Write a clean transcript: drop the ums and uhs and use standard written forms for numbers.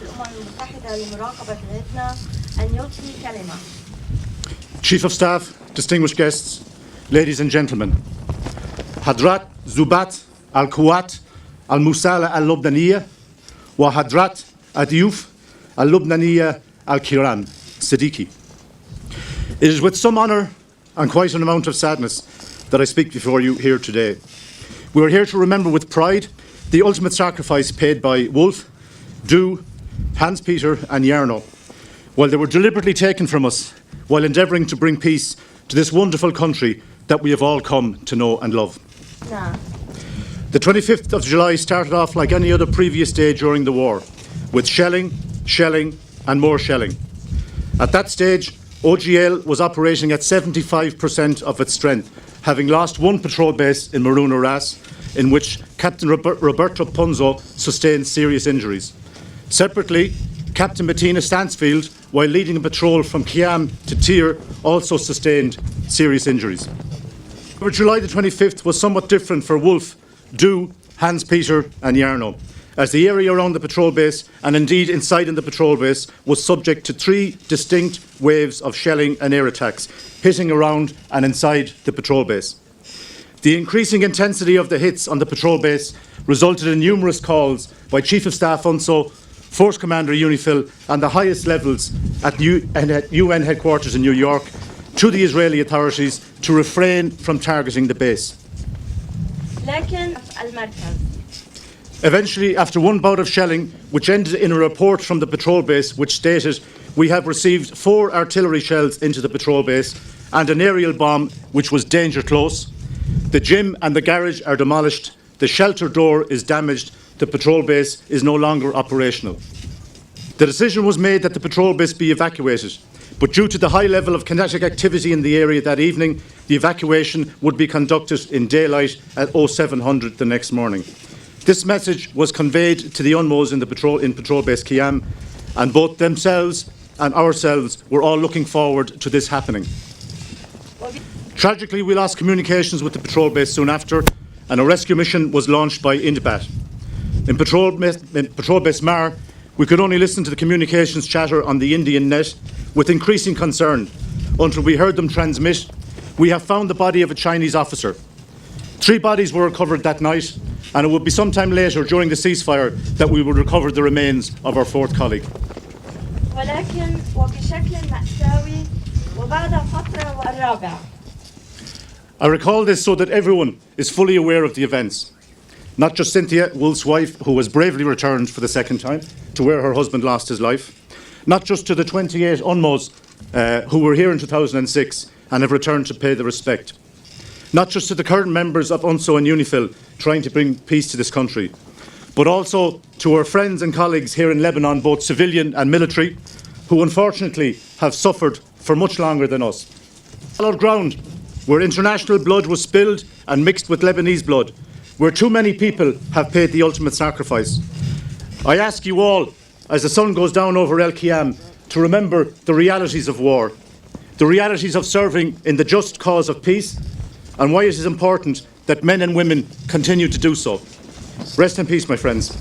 الأمم المتحدة لمراقبة الهدنة أن يلقي كلمة. Chief of Staff, distinguished guests, ladies and gentlemen, Hadrat Zubat al-Quwat al-Musala al-Lubnaniya wa Hadrat Adiyuf al-Lubnaniya al-Kiram Siddiqui. It is with some honour and quite an amount of sadness that I speak before you here today. We are here to remember with pride the ultimate sacrifice paid by Wolf, Du, Hans-Peter and Jarno, while they were deliberately taken from us while endeavouring to bring peace to this wonderful country that we have all come to know and love. Nah. The 25th of July started off like any other previous day during the war, with shelling and more shelling. At that stage, OGL was operating at 75% of its strength, having lost one patrol base in Maruna Ras, in which Captain Roberto Ponzo sustained serious injuries. Separately, Captain Bettina Stansfield, while leading a patrol from Khiam to Tyr, also sustained serious injuries. However, July the 25th was somewhat different for Wolf, Du, Hans-Peter and Jarno, as the area around the patrol base, and indeed inside in the patrol base, was subject to 3 distinct waves of shelling and air attacks, hitting around and inside the patrol base. The increasing intensity of the hits on the patrol base resulted in numerous calls by Chief of Staff UNSO, Force Commander UNIFIL and the highest levels at UN headquarters in New York to the Israeli authorities to refrain from targeting the base. Eventually, after one bout of shelling, which ended in a report from the patrol base which stated, "We have received 4 artillery shells into the patrol base and an aerial bomb which was danger close. The gym and the garage are demolished. The shelter door is damaged. The patrol base is no longer operational." The decision was made that the patrol base be evacuated, but due to the high level of kinetic activity in the area that evening, the evacuation would be conducted in daylight at 0700 the next morning. This message was conveyed to the UNMOs in patrol base Khiam, and both themselves and ourselves were all looking forward to this happening. Tragically, we lost communications with the patrol base soon after, and a rescue mission was launched by Indibat. In patrol base Mar, we could only listen to the communications chatter on the Indian net with increasing concern until we heard them transmit, "We have found the body of a Chinese officer." 3 bodies were recovered that night, and it would be sometime later during the ceasefire that we would recover the remains of our 4th colleague. ولكن وبشكل مأساوي وبعد فترة الرابعة. I recall this so that everyone is fully aware of the events. Not just Cynthia, Wolf's wife, who was bravely returned for the 2nd time to where her husband lost his life. Not just to the 28 UNMOs who were here in 2006 and have returned to pay the respect. Not just to the current members of UNSO and UNIFIL trying to bring peace to this country, but also to our friends and colleagues here in Lebanon, both civilian and military, who unfortunately have suffered for much longer than us. Hallowed ground, where international blood was spilled and mixed with Lebanese blood, where too many people have paid the ultimate sacrifice. I ask you all, as the sun goes down over El Khiam, to remember the realities of war, the realities of serving in the just cause of peace, and why it is important that men and women continue to do so. Rest in peace, my friends.